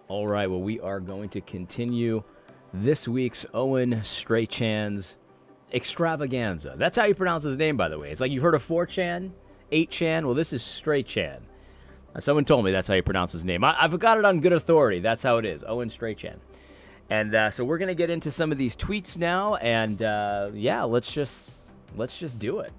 All right, well, we are going to continue this week's Owen Strachan's extravaganza. That's how you pronounce his name, by the way. It's like you've heard of 4chan, 8chan. Well, this is Strachan. Someone told me that's how you pronounce his name. I've got it on good authority. That's how it is, Owen Strachan. And so we're going to get into some of these tweets now. And yeah, let's just do it.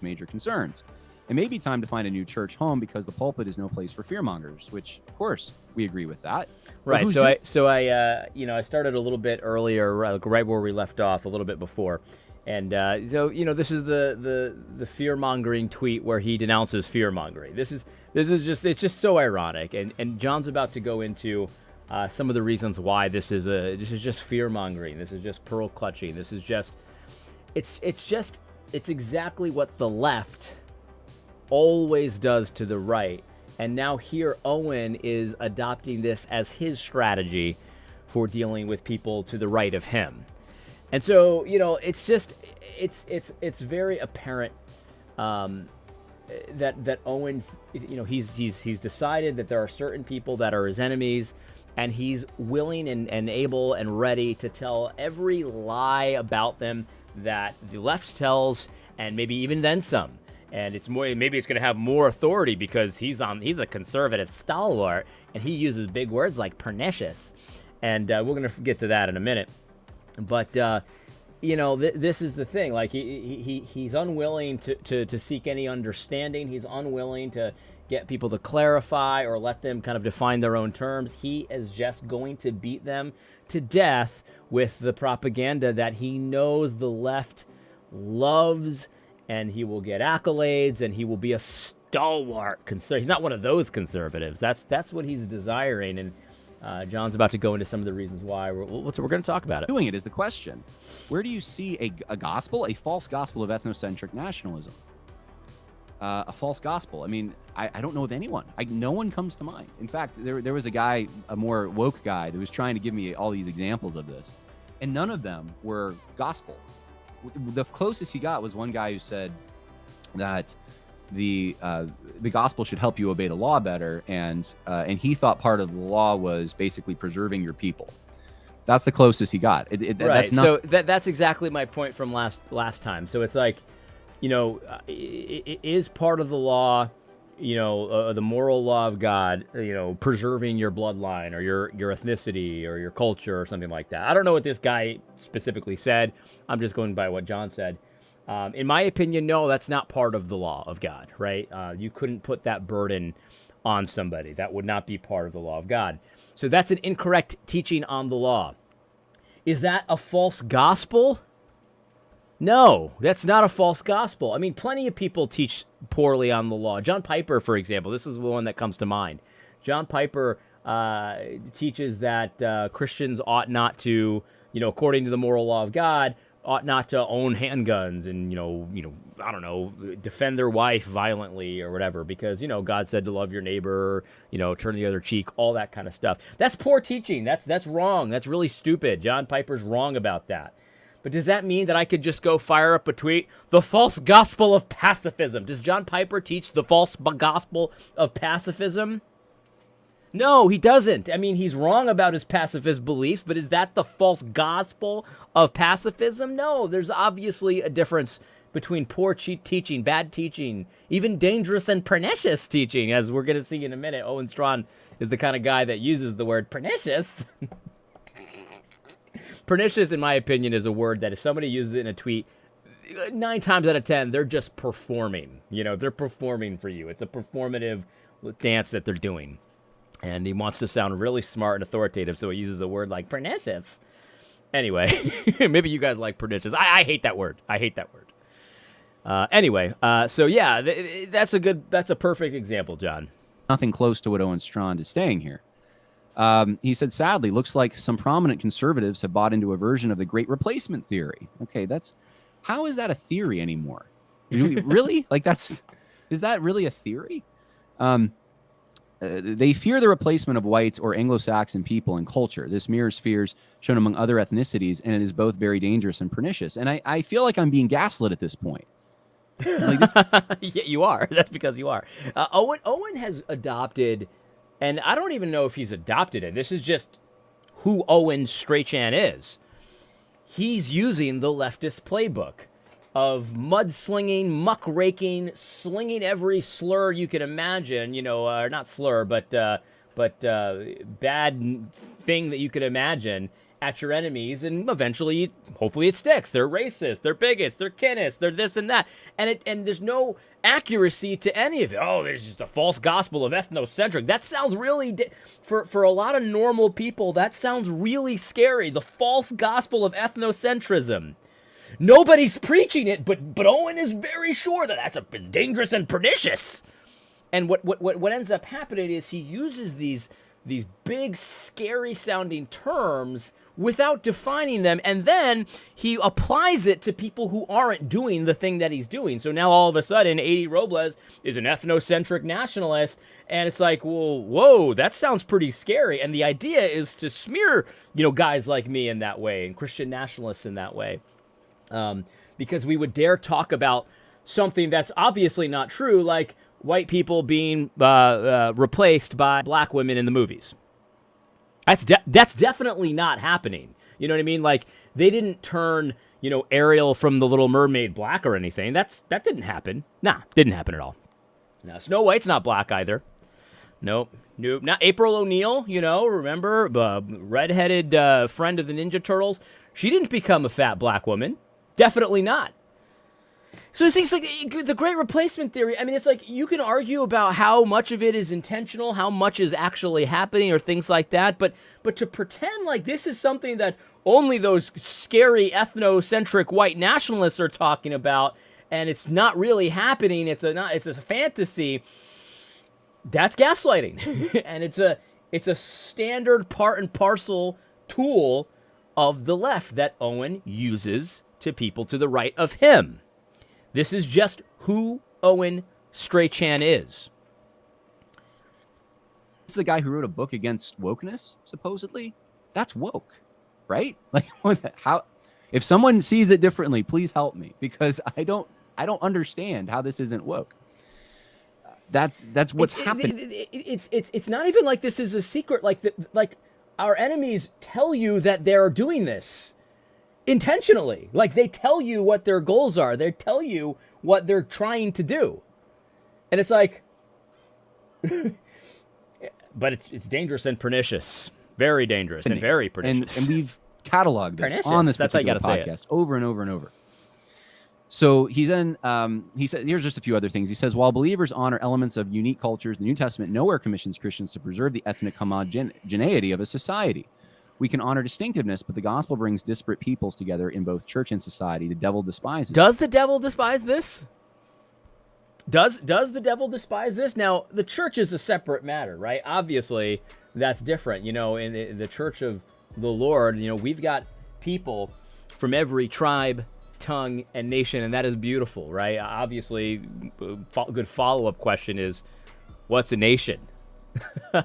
Major concerns. It may be time to find a new church home because the pulpit is no place for fearmongers, which, of course, we agree with that. Right. So I started a little bit earlier, right where we left off, a little bit before, and this is the fear mongering tweet where he denounces fear mongering. This is just so ironic, and John's about to go into some of the reasons why this is just fear mongering. This is just pearl clutching. This is just it's exactly what the left always does to the right. And now here Owen is adopting this as his strategy for dealing with people to the right of him. And so, it's very apparent that Owen, he's decided that there are certain people that are his enemies, and he's willing and able and ready to tell every lie about them that the left tells, and maybe even then some. And maybe it's going to have more authority because he's a conservative stalwart, and he uses big words like pernicious. And we're going to get to that in a minute. But this is the thing. Like he's unwilling to seek any understanding. He's unwilling to get people to clarify or let them kind of define their own terms. He is just going to beat them to death with the propaganda that he knows the left loves, and he will get accolades, and he will be a stalwart conservative. He's not one of those conservatives. That's what he's desiring, and John's about to go into some of the reasons why. We're going to talk about it. Doing it is the question. Where do you see a gospel, a false gospel of ethnocentric nationalism? A false gospel. I mean, I don't know of anyone. No one comes to mind. In fact, there was a guy, a more woke guy, that was trying to give me all these examples of this, and none of them were gospel. The closest he got was one guy who said that the gospel should help you obey the law better, and he thought part of the law was basically preserving your people. That's the closest he got. Right. That's not... So that's exactly my point from last time. So it's like, it is part of the law, the moral law of God, preserving your bloodline or your ethnicity or your culture or something like that. I don't know what this guy specifically said. I'm just going by what John said. In my opinion, no, that's not part of the law of God, right? You couldn't put that burden on somebody. That would not be part of the law of God. So that's an incorrect teaching on the law. Is that a false gospel? No, that's not a false gospel. I mean, plenty of people teach poorly on the law. John Piper, for example, this is the one that comes to mind. John Piper teaches that Christians ought not to, according to the moral law of God, ought not to own handguns and, I don't know, defend their wife violently or whatever, because, God said to love your neighbor, turn the other cheek, all that kind of stuff. That's poor teaching. That's wrong. That's really stupid. John Piper's wrong about that. But does that mean that I could just go fire up a tweet? The false gospel of pacifism. Does John Piper teach the false gospel of pacifism? No, he doesn't. I mean, he's wrong about his pacifist beliefs, but is that the false gospel of pacifism? No, there's obviously a difference between poor teaching, bad teaching, even dangerous and pernicious teaching, as we're going to see in a minute. Owen Strachan is the kind of guy that uses the word pernicious. Pernicious, in my opinion, is a word that if somebody uses it in a tweet, 9 times out of 10, they're just performing. They're performing for you. It's a performative dance that they're doing. And he wants to sound really smart and authoritative, so he uses a word like pernicious. Anyway, maybe you guys like pernicious. I hate that word. I hate that word. Anyway, so yeah, that's a perfect example, John. Nothing close to what Owen Strachan is saying here. He said, sadly, looks like some prominent conservatives have bought into a version of the Great Replacement theory. Okay, how is that a theory anymore? Really? Is that really a theory? They fear the replacement of whites or Anglo-Saxon people and culture. This mirrors fears shown among other ethnicities, and it is both very dangerous and pernicious. And I feel like I'm being gaslit at this point. Yeah, you are. That's because you are. Owen has adopted And I don't even know if he's adopted it. This is just who Owen Strachan is. He's using the leftist playbook of mudslinging, muckraking, slinging every slur you can imagine, or not slur, but bad thing that you could imagine at your enemies, and eventually, hopefully it sticks. They're racist, they're bigots, they're kinnists, they're this and that, and there's no accuracy to any of it. Oh, there's just a false gospel of ethnocentric. That sounds really, for a lot of normal people, that sounds really scary. The false gospel of ethnocentrism. Nobody's preaching it, but Owen is very sure that that's dangerous and pernicious. And what ends up happening is he uses these big, scary sounding terms without defining them, and then he applies it to people who aren't doing the thing that he's doing. So now all of a sudden, A.D. Robles is an ethnocentric nationalist, and it's like, well, whoa, that sounds pretty scary. And the idea is to smear, guys like me in that way, and Christian nationalists in that way, because we would dare talk about something that's obviously not true, like white people being replaced by black women in the movies. That's definitely not happening. You know what I mean? Like, they didn't turn, Ariel from The Little Mermaid black or anything. That didn't happen. Nah, didn't happen at all. Now, Snow White's not black either. Nope. Not April O'Neil, remember? Redheaded friend of the Ninja Turtles. She didn't become a fat black woman. Definitely not. So things like the Great Replacement theory, I mean, it's like you can argue about how much of it is intentional, how much is actually happening, or things like that. But to pretend like this is something that only those scary ethnocentric white nationalists are talking about, and it's not really happening, it's a fantasy. That's gaslighting, and it's a standard part and parcel tool of the left that Owen uses to people to the right of him. This is just who Owen Strachan is. This is the guy who wrote a book against wokeness, supposedly. That's woke, right? Like, how? If someone sees it differently, please help me, because I don't understand how this isn't woke. That's what's happening. It's not even like this is a secret. Like our enemies tell you that they're doing this intentionally. Like, they tell you what their goals are. They tell you what they're trying to do. And it's like, but it's dangerous and pernicious. Very dangerous and very pernicious. And we've cataloged this on this particular podcast over and over and over. So he said, here's just a few other things. He says, while believers honor elements of unique cultures, the New Testament nowhere commissions Christians to preserve the ethnic homogeneity of a society. We can honor distinctiveness, but the gospel brings disparate peoples together in both church and society. The devil despises. Does the devil despise this? Does the devil despise this? Now, the church is a separate matter, right? Obviously, that's different. In the church of the Lord, we've got people from every tribe, tongue, and nation, and that is beautiful, right? Obviously, a good follow-up question is, what's a nation?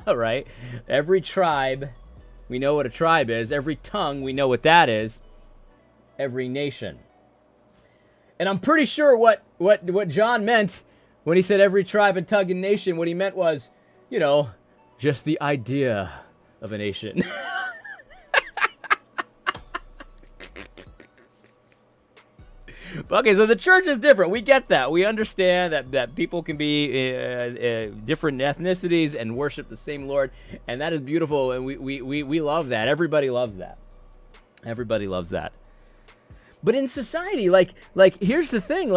Right? Every tribe, we know what a tribe is. Every tongue, we know what that is. Every nation. And I'm pretty sure what John meant when he said every tribe and tongue and nation, what he meant was, just the idea of a nation. Okay, so the church is different. We get that. We understand that people can be different ethnicities and worship the same Lord, and that is beautiful, and we love that. Everybody loves that. Everybody loves that. But in society, like here's the thing,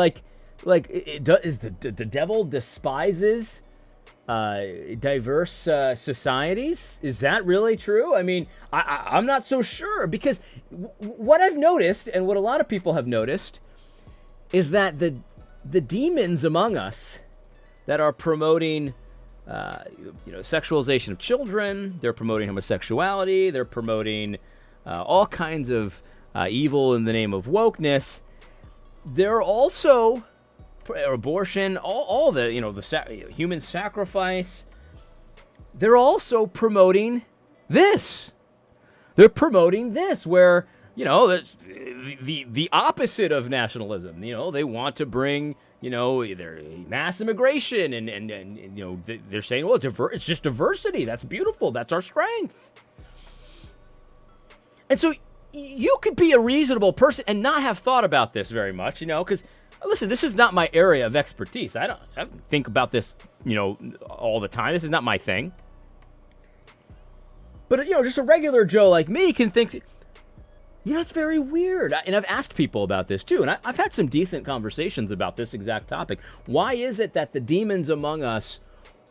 the devil despises diverse societies? Is that really true? I mean, I'm not so sure, because what I've noticed, and what a lot of people have noticed, is that the demons among us that are promoting sexualization of children, they're promoting homosexuality, they're promoting all kinds of evil in the name of wokeness. They're also abortion, all the human sacrifice. They're also promoting this. They're promoting this, where that's the opposite of nationalism. They want to bring, either mass immigration and they're saying, well, it's just diversity. That's beautiful. That's our strength. And so you could be a reasonable person and not have thought about this very much, because listen, this is not my area of expertise. I don't think about this, all the time. This is not my thing. But, just a regular Joe like me can think, it's very weird. And I've asked people about this too. And I've had some decent conversations about this exact topic. Why is it that the demons among us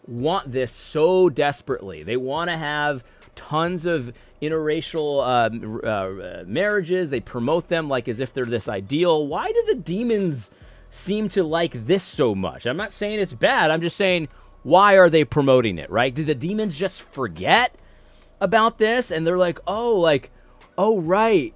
want this so desperately? They want to have tons of interracial marriages. They promote them like as if they're this ideal. Why do the demons seem to like this so much? I'm not saying it's bad. I'm just saying, why are they promoting it, right? Did the demons just forget about this? And they're like, oh, right.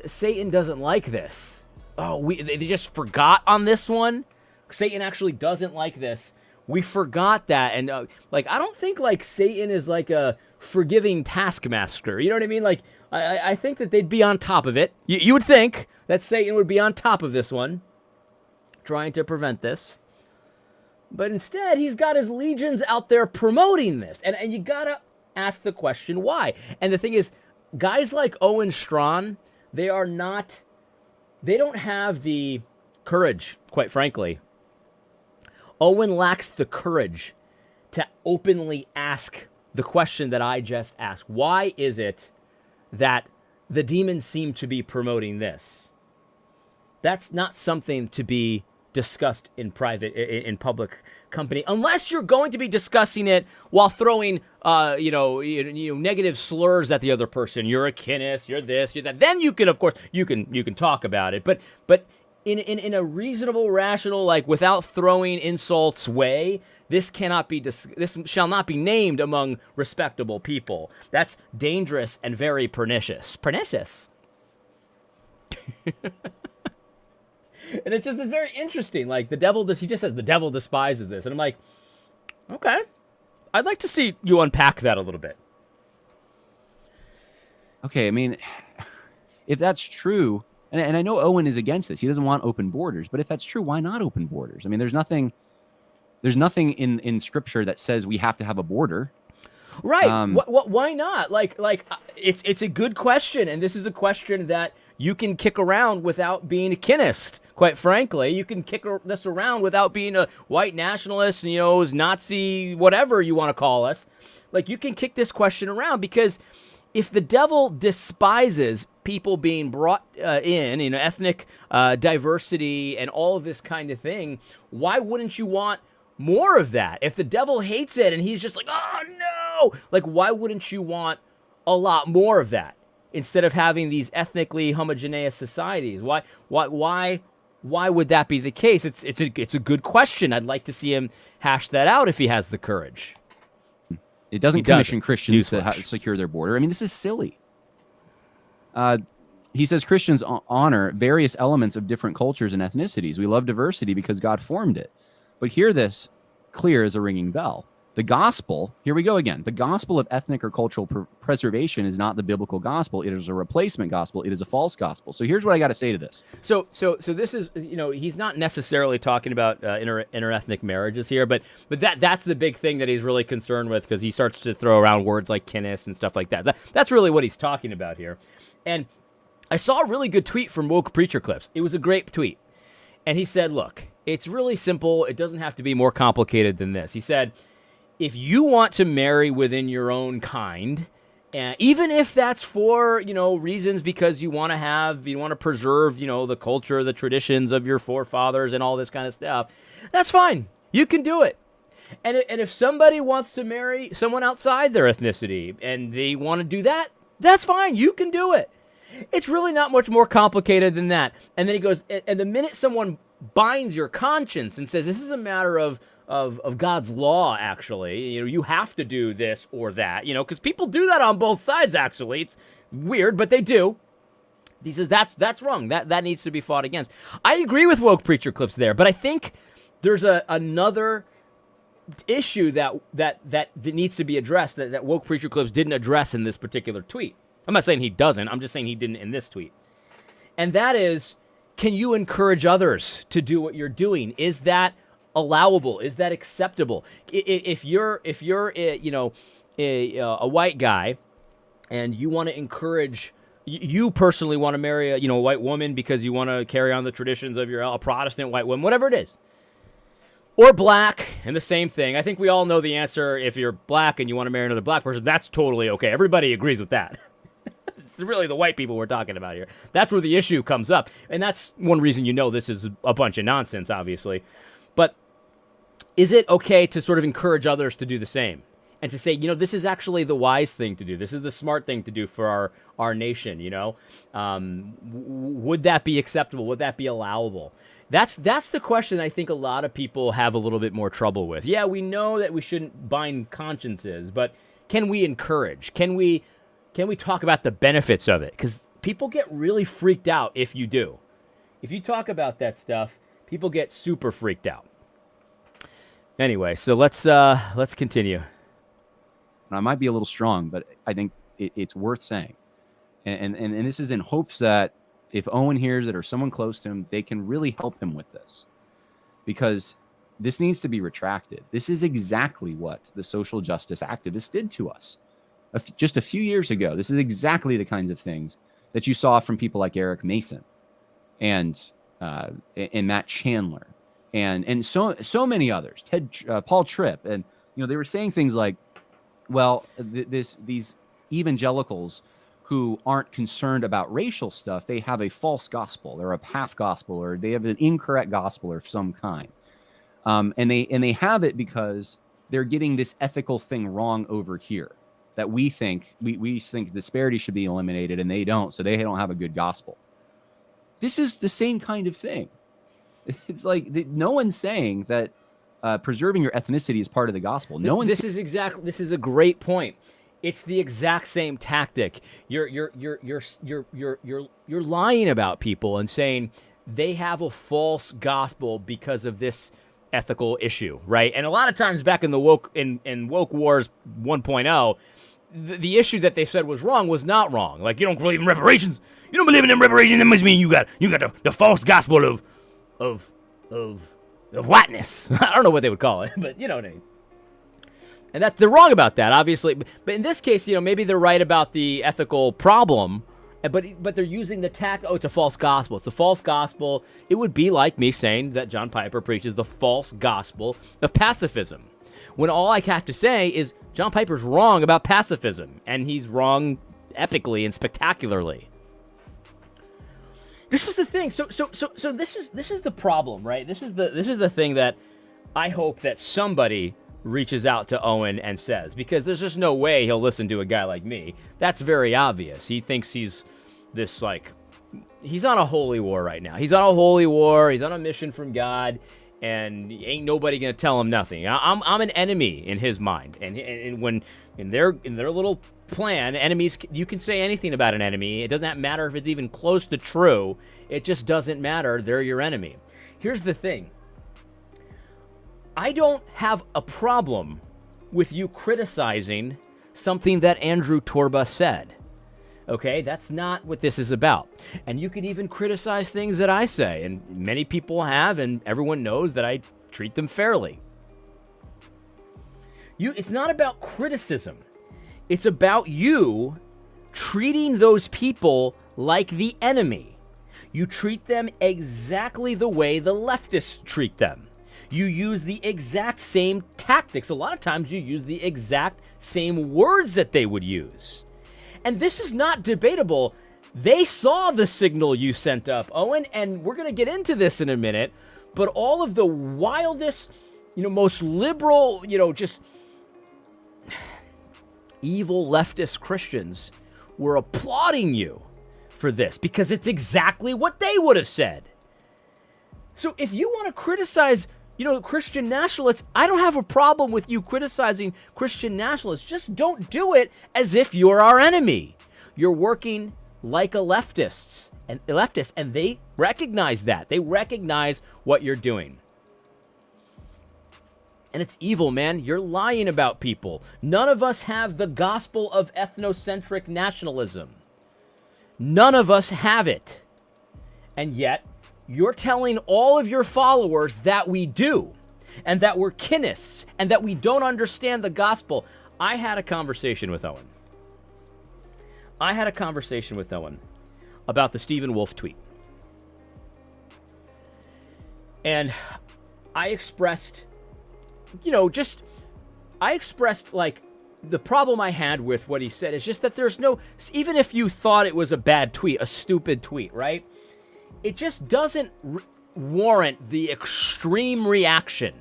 Satan doesn't like this. They just forgot on this one. Satan actually doesn't like this. We forgot that. And I don't think Satan is like a forgiving taskmaster. You know what I mean? I think that they'd be on top of it. You would think that Satan would be on top of this one, trying to prevent this. But instead, he's got his legions out there promoting this. And you gotta ask the question why. And the thing is, guys like Owen Strachan, they don't have the courage, quite frankly. Owen lacks the courage to openly ask the question that I just asked. Why is it that the demons seem to be promoting this? That's not something to be discussed in private, in public company, unless you're going to be discussing it while throwing, negative slurs at the other person. You're a kinist, you're this, you're that. Then you can, of course, you can talk about it. But in a reasonable, rational, without throwing insults way, this shall not be named among respectable people. That's dangerous and very pernicious. Pernicious. And it's very interesting. The devil, he just says the devil despises this. And I'm like, okay, I'd like to see you unpack that a little bit. Okay, I mean, if that's true, and I know Owen is against this. He doesn't want open borders. But if that's true, why not open borders? I mean, there's nothing in Scripture that says we have to have a border. Right. Why not? It's a good question. And this is a question that you can kick around without being a kinist. Quite frankly, you can kick this around without being a white nationalist, Nazi, whatever you want to call us. You can kick this question around, because if the devil despises people being brought in, ethnic diversity and all of this kind of thing, why wouldn't you want more of that? If the devil hates it and he's just like, oh no, why wouldn't you want a lot more of that instead of having these ethnically homogeneous societies? Why would that be the case? It's a good question. I'd like to see him hash that out if he has the courage. It doesn't commission Christians to secure their border. I mean, this is silly. He says Christians honor various elements of different cultures and ethnicities. We love diversity because God formed it. But hear this clear as a ringing bell. The gospel, here we go again. The gospel of ethnic or cultural preservation is not the biblical gospel. It is a replacement gospel. It is a false gospel. So here's what I got to say to this. So this is, he's not necessarily talking about interethnic marriages here, but that's the big thing that he's really concerned with, because he starts to throw around words like kinnis and stuff like that. That's really what he's talking about here. And I saw a really good tweet from Woke Preacher Clips. It was a great tweet. And he said, look, it's really simple. It doesn't have to be more complicated than this. He said, if you want to marry within your own kind, even if that's for, reasons because you want to preserve, the culture, the traditions of your forefathers and all this kind of stuff, that's fine. You can do it. And if somebody wants to marry someone outside their ethnicity and they want to do that, that's fine. You can do it. It's really not much more complicated than that. And then he goes, and the minute someone binds your conscience and says, this is a matter of God's law, actually, you have to do this or that, because people do that on both sides, actually. It's weird, but they do. He says that's wrong. That needs to be fought against. I agree with Woke Preacher Clips there, but I think there's another issue that needs to be addressed that Woke Preacher Clips didn't address in this particular tweet. I'm not saying he doesn't. I'm just saying he didn't in this tweet. And that is, can you encourage others to do what you're doing? Is that allowable? Is that acceptable? If you're a white guy and you want to encourage, you personally want to marry a white woman because you want to carry on the traditions of a Protestant white woman, whatever it is, or black, and the same thing. I think we all know the answer. If you're black and you want to marry another black person, that's totally okay. Everybody agrees with that. It's really the white people we're talking about here. That's where the issue comes up. And that's one reason this is a bunch of nonsense, obviously. But is it okay to sort of encourage others to do the same? And to say, this is actually the wise thing to do. This is the smart thing to do for our nation, Would that be acceptable? Would that be allowable? That's the question I think a lot of people have a little bit more trouble with. Yeah, we know that we shouldn't bind consciences, but can we encourage? Can we talk about the benefits of it? Because people get really freaked out if you do. If you talk about that stuff, people get super freaked out. Anyway, so let's continue. I might be a little strong, but I think it's worth saying. And this is in hopes that if Owen hears it or someone close to him, they can really help him with this. Because this needs to be retracted. This is exactly what the social justice activists did to us. Just a few years ago, this is exactly the kinds of things that you saw from people like Eric Mason and Matt Chandler and so many others, Paul Tripp. And, they were saying things like, well, these evangelicals who aren't concerned about racial stuff, they have a false gospel or a half gospel, or they have an incorrect gospel of some kind. And they have it because they're getting this ethical thing wrong over here that we think disparity should be eliminated, and they don't, so they don't have a good gospel. This is the same kind of thing. It's like no one's saying that preserving your ethnicity is part of the gospel. This is a great point. It's the exact same tactic. You're lying about people and saying they have a false gospel because of this ethical issue, right? And a lot of times back in the woke wars 1.0, the issue that they said was wrong was not wrong. Like, you don't believe in reparations. You don't believe in them reparations. That must mean you got the false gospel of whiteness. I don't know what they would call it, but you know what I mean. And they're wrong about that, obviously. But in this case, maybe they're right about the ethical problem, but they're using the tact. Oh, it's a false gospel. It's a false gospel. It would be like me saying that John Piper preaches the false gospel of pacifism, when all I have to say is John Piper's wrong about pacifism, and he's wrong epically and spectacularly. This is the thing. So this is the problem, right? This is the thing that I hope that somebody reaches out to Owen and says, because there's just no way he'll listen to a guy like me. That's very obvious. He thinks he's this, like, he's on a holy war right now. He's on a holy war. He's on a mission from God, and ain't nobody gonna tell him nothing. I'm an enemy in his mind, and when in their little plan, enemies, you can say anything about an enemy. It doesn't matter if it's even close to true. It just doesn't matter. They're your enemy. Here's the thing. I don't have a problem with you criticizing something that Andrew Torba said. Okay, that's not what this is about. And you can even criticize things that I say, and many people have, and everyone knows that I treat them fairly. It's not about criticism. It's about you treating those people like the enemy. You treat them exactly the way the leftists treat them. You use the exact same tactics. A lot of times you use the exact same words that they would use. And this is not debatable. They saw the signal you sent up, Owen, and we're going to get into this in a minute, but all of the wildest, most liberal, just evil leftist Christians were applauding you for this because it's exactly what they would have said. So if you want to criticize Christian nationalists, I don't have a problem with you criticizing Christian nationalists. Just don't do it as if you're our enemy. You're working like a leftist, and they recognize that. They recognize what you're doing. And it's evil, man. You're lying about people. None of us have the gospel of ethnocentric nationalism. None of us have it. And yet, you're telling all of your followers that we do, and that we're kinnists, and that we don't understand the gospel. I had a conversation with Owen. About the Stephen Wolfe tweet. And I expressed, like, the problem I had with what he said is just that there's no, even if you thought it was a bad tweet, a stupid tweet, right? It just doesn't warrant the extreme reaction.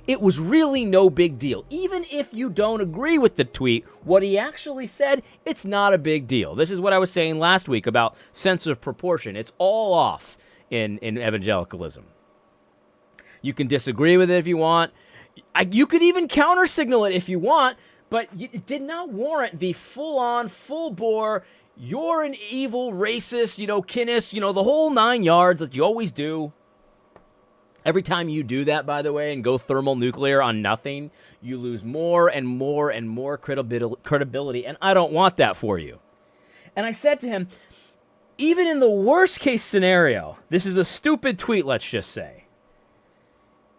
It was really no big deal. Even if you don't agree with the tweet, what he actually said, it's not a big deal. This is what I was saying last week about sense of proportion. It's all off in evangelicalism. You can disagree with it if you want. You could even counter-signal it if you want, but it did not warrant the full-on, full-bore, you're an evil racist, kinnis, the whole 9 yards that you always do. Every time you do that, by the way, and go thermonuclear on nothing, you lose more and more and more credibility, and I don't want that for you. And I said to him, even in the worst case scenario, this is a stupid tweet, let's just say,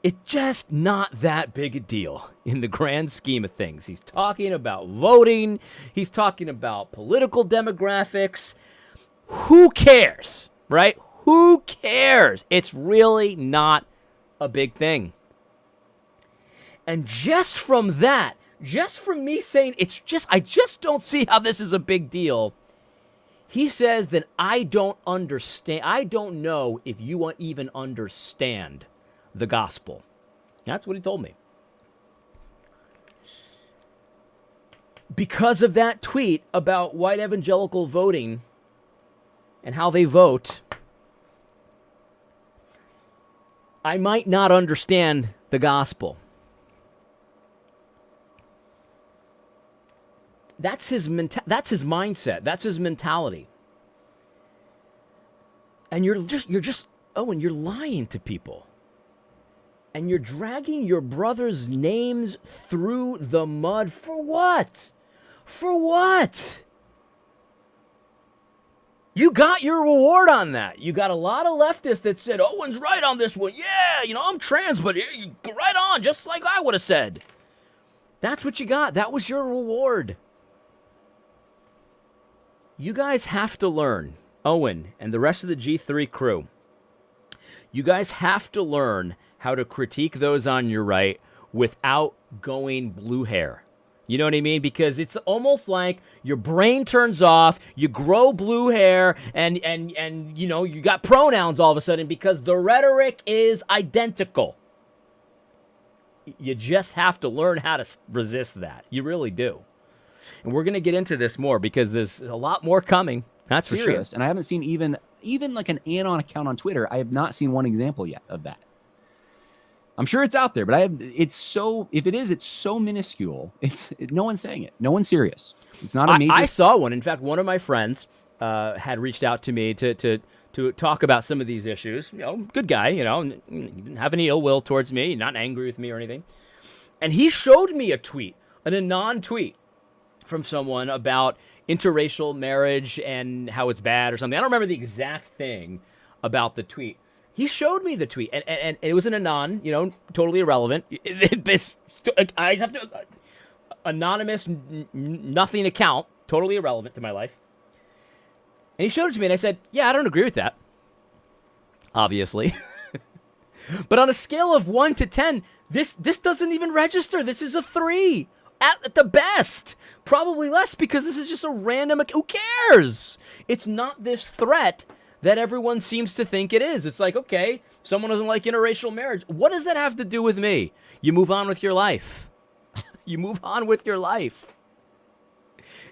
it's just not that big a deal in the grand scheme of things. He's talking about voting. He's talking about political demographics. Who cares, right? Who cares? It's really not a big thing. And just from that, just from me saying I just don't see how this is a big deal, he says that I don't understand. I don't know if you even understand the gospel. That's what he told me. Because of that tweet about white evangelical voting and how they vote, I might not understand the gospel. That's his mindset. That's his mentality. And you're just Owen, you're lying to people. And you're dragging your brother's names through the mud for what? For what? You got your reward on that. You got a lot of leftists that said, Owen's right on this one. Yeah, I'm trans, but right on, just like I would have said. That's what you got. That was your reward. You guys have to learn, Owen and the rest of the G3 crew, you guys have to learn how to critique those on your right without going blue hair. You know what I mean? Because it's almost like your brain turns off, you grow blue hair, and you got pronouns all of a sudden because the rhetoric is identical. You just have to learn how to resist that. You really do. And we're going to get into this more because there's a lot more coming. That's for sure. And I haven't seen even like an anon account on Twitter. I have not seen one example yet of that. I'm sure it's out there, but if it is, it's so minuscule. No one's saying it. No one's serious. It's not a major. I saw one. In fact, one of my friends had reached out to me to talk about some of these issues. Good guy, didn't have any ill will towards me, not angry with me or anything. And he showed me a tweet, an anon tweet from someone about interracial marriage and how it's bad or something. I don't remember the exact thing about the tweet. He showed me the tweet, and it was an anon, totally irrelevant. I have to anonymous, nothing account, totally irrelevant to my life. And he showed it to me, and I said, "Yeah, I don't agree with that, obviously." But on a scale of 1 to 10, this doesn't even register. This is a 3 at the best, probably less because this is just a random. Who cares? It's not this threat that everyone seems to think it is. It's like, okay, someone doesn't like interracial marriage. What does that have to do with me? You move on with your life. You move on with your life.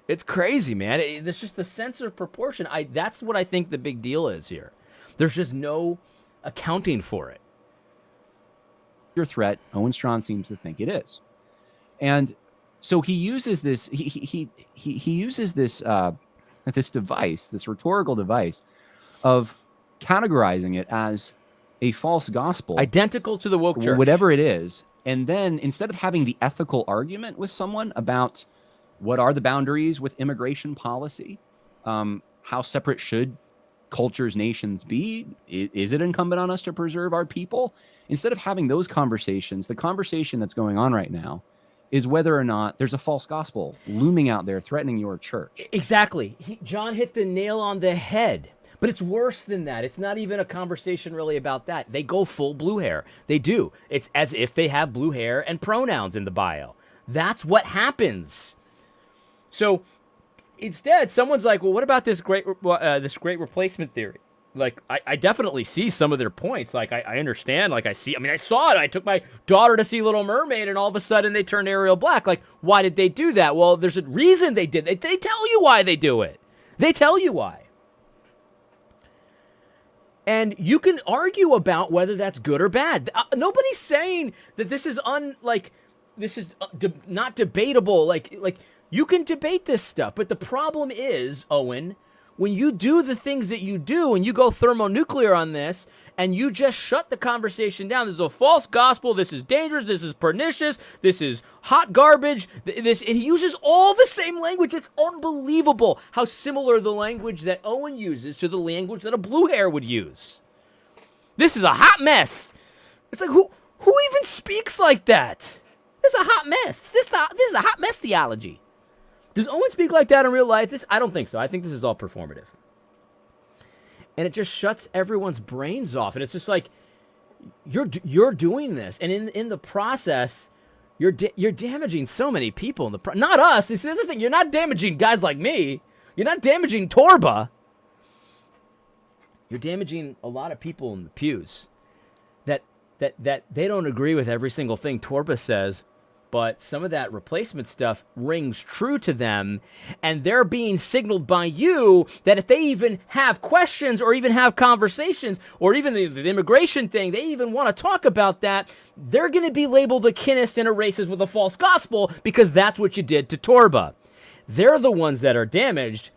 It's crazy, man. It's just the sense of proportion. That's what I think the big deal is here. There's just no accounting for it. Your threat, Owen Strachan seems to think it is. And so he uses this, he uses this, this device, this rhetorical device, of categorizing it as a false gospel. Identical to the woke church. Whatever it is. And then instead of having the ethical argument with someone about what are the boundaries with immigration policy, how how separate should cultures, nations be? Is it incumbent on us to preserve our people? Instead of having those conversations, the conversation that's going on right now is whether or not there's a false gospel looming out there threatening your church. Exactly. John hit the nail on the head. But it's worse than that. It's not even a conversation really about that. They go full blue hair. They do. It's as if they have blue hair and pronouns in the bio. That's what happens. So instead, someone's like, well, what about this great replacement theory? Like, I definitely see some of their points. Like, I understand. Like, I saw it. I took my daughter to see Little Mermaid, and all of a sudden they turned Ariel black. Like, why did they do that? Well, there's a reason they did. They tell you why they do it. They tell you why. And you can argue about whether that's good or bad. Nobody's saying that this is not debatable. Like you can debate this stuff, but the problem is, Owen, when you do the things that you do and you go thermonuclear on this and you just shut the conversation down. This is a false gospel. This is dangerous. This is pernicious. This is hot garbage. And he uses all the same language. It's unbelievable how similar the language that Owen uses to the language that a blue hair would use. This is a hot mess. It's like, who even speaks like that? This is a hot mess. This is a hot mess theology. Does Owen speak like that in real life? I don't think so. I think this is all performative. And it just shuts everyone's brains off. And it's just like, you're doing this. And in the process, you're damaging so many people. Not us. This is the other thing. You're not damaging guys like me. You're not damaging Torba. You're damaging a lot of people in the pews that they don't agree with every single thing Torba says. But some of that replacement stuff rings true to them, and they're being signaled by you that if they even have questions or even have conversations or even the immigration thing, they even want to talk about that, they're going to be labeled a kinist and a racist with a false gospel because that's what you did to Torba. They're the ones that are damaged,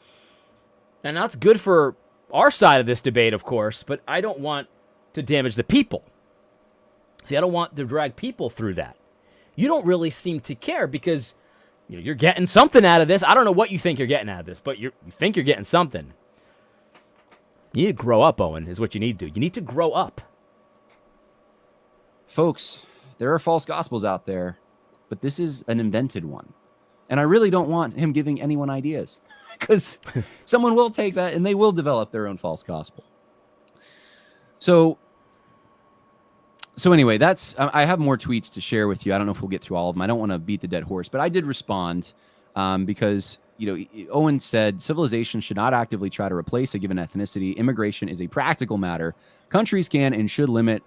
and that's good for our side of this debate, of course, but I don't want to damage the people. See, I don't want to drag people through that. You don't really seem to care because you're getting something out of this. I don't know what you think you're getting out of this, but you think you're getting something. You need to grow up, Owen, is what you need to do. You need to grow up. Folks, there are false gospels out there, but this is an invented one. And I really don't want him giving anyone ideas because someone will take that and they will develop their own false gospel. So anyway, I have more tweets to share with you. I don't know if we'll get through all of them. I don't want to beat the dead horse, but I did respond because, Owen said civilization should not actively try to replace a given ethnicity. Immigration is a practical matter. Countries can and should limit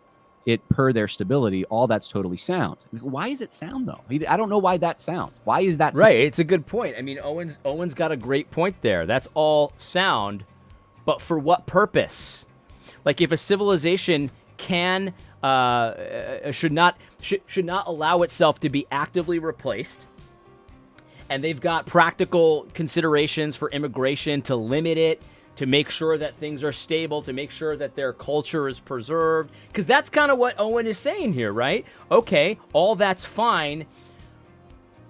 it per their stability. All that's totally sound. Why is it sound, though? I don't know why that's sound. Why is that sound? Right, it's a good point. I mean, Owen's got a great point there. That's all sound, but for what purpose? Like if a civilization can... should not allow itself to be actively replaced, and they've got practical considerations for immigration to limit it, to make sure that things are stable, to make sure that their culture is preserved, because that's kind of what Owen is saying here, right? Okay, all that's fine,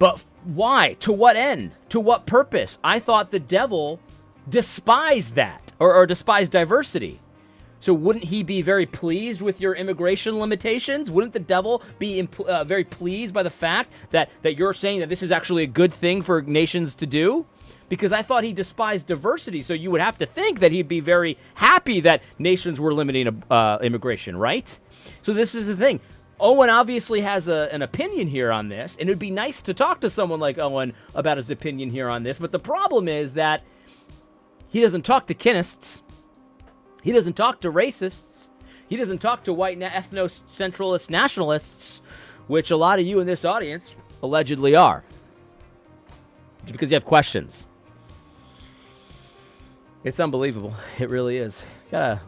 but why? To what end? To what purpose? I thought the devil despised that, or despised diversity. So wouldn't he be very pleased with your immigration limitations? Wouldn't the devil be very pleased by the fact that you're saying that this is actually a good thing for nations to do? Because I thought he despised diversity, so you would have to think that he'd be very happy that nations were limiting immigration, right? So this is the thing. Owen obviously has an opinion here on this, and it would be nice to talk to someone like Owen about his opinion here on this, but the problem is that he doesn't talk to kinists. He doesn't talk to racists. He doesn't talk to white ethnocentralist nationalists, which a lot of you in this audience allegedly are. Just because you have questions. It's unbelievable. It really is. Gotta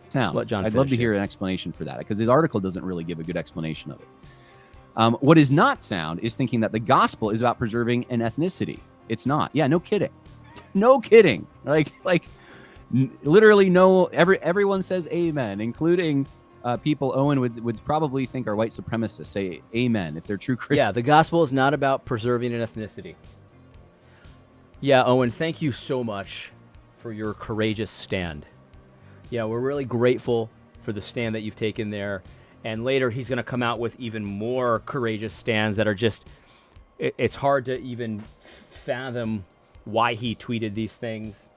sound. Let John I'd love to hear an explanation for that because his article doesn't really give a good explanation of it. What is not sound is thinking that the gospel is about preserving an ethnicity. It's not. Yeah, no kidding. No kidding. Like. Literally no. Everyone says amen, including people Owen would probably think are white supremacists. Say amen if they're true Christians. Yeah, the gospel is not about preserving an ethnicity. Yeah, Owen, thank you so much for your courageous stand. Yeah, we're really grateful for the stand that you've taken there. And later he's going to come out with even more courageous stands that are just, it's hard to even fathom why he tweeted these things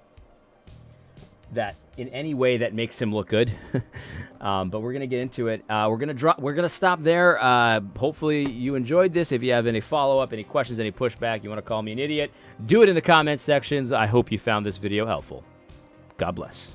that in any way that makes him look good. But we're gonna get into it. We're gonna stop there. Hopefully you enjoyed this. If you have any follow-up, any questions, any pushback, you want to call me an idiot, do it in the comment sections. I hope you found this video helpful. God bless.